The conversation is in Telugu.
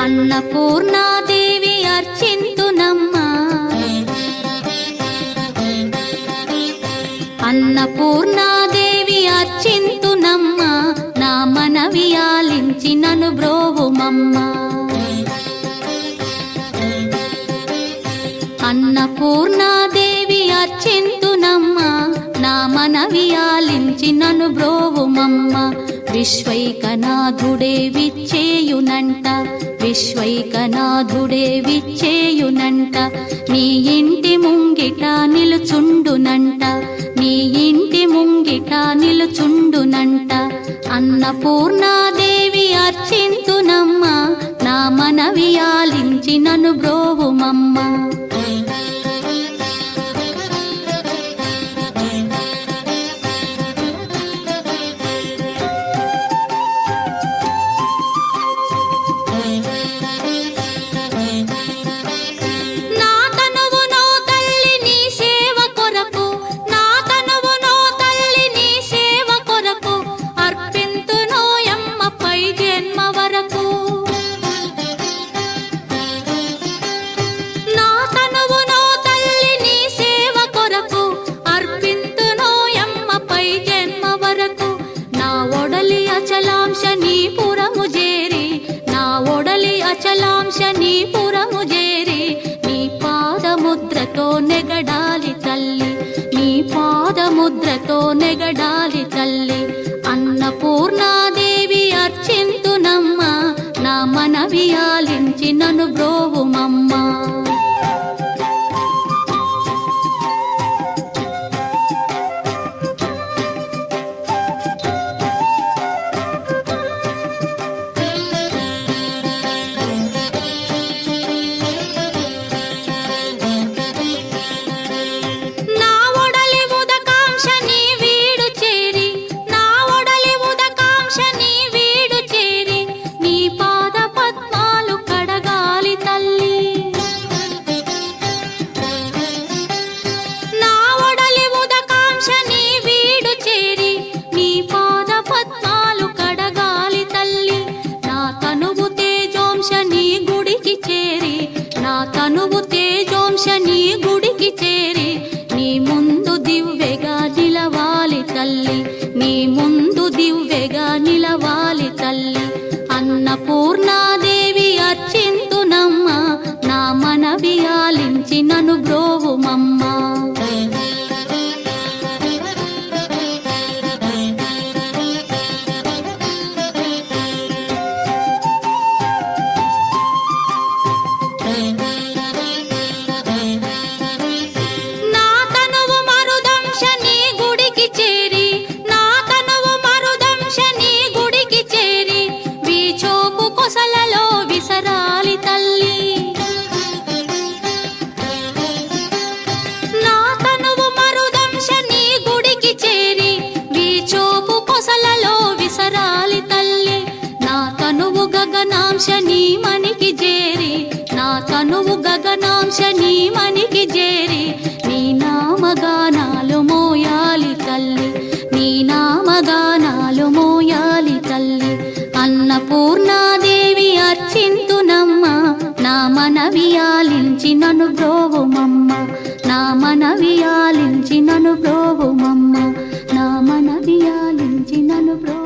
అన్నపూర్ణాదేవి అర్చింతునమ్మా, అన్నపూర్ణాదేవి అర్చింతునమ్మా, నా మనవి ఆలించి నన్ను బ్రోవుమమ్మా. అన్నపూర్ణాదేవి అర్చింతునమ్మా, నా మనవి ఆలించి నన్ను బ్రోవుమమ్మా. విశ్వైకనాథుడే విచ్చేయునంట, విశ్వైకనాథుడే విచ్చేయునంట, నీ ఇంటి ముంగిట నిలుచుండునంట, నీ ఇంటి ముంగిట నిలుచుండునంట. అన్నపూర్ణాదేవి అర్చింతునమ్మా, నా మనవి ఆలించి నన్ను బ్రోవుమమ్మా. అచలాంశ నీ పురము చేరి, నీ పాదముద్రతో నెగడాలి తల్లి, నీ పాదముద్రతో నెగడాలి తల్లి. అన్నపూర్ణాదేవి అర్చింతునమ్మా, నా మనవి ఆలించి నన్ను బ్రోవుమమ్మా. తనువు తేజోంశ నీ గుడికి చేరి, నీ ముందు దివ్వెగా నిలవాలి తల్లి, నీ ముందు దివ్వెగా నిలవాలి తల్లి. అన్నపూర్ణాదేవి అర్చింతునమ్మా, నా మనవి ఆలించి నన్ను బ్రోవుమమ్మా. గగనాంశ నీ మనికి చేరి, నా తనువు గగనాంశ నీ మనికి చేరి, నీ నామగానాలు మోయాలి తల్లి, నీ నామగానాలు మోయాలి తల్లి. అన్నపూర్ణాదేవి అర్చింతునమ్మా, నా మనవి ఆలించి నన్ను బ్రోవుమమ్మా, నా మనవి ఆలించి నన్ను బ్రోవుమమ్మా, నా మనవి ఆలించి నన్ను బ్రో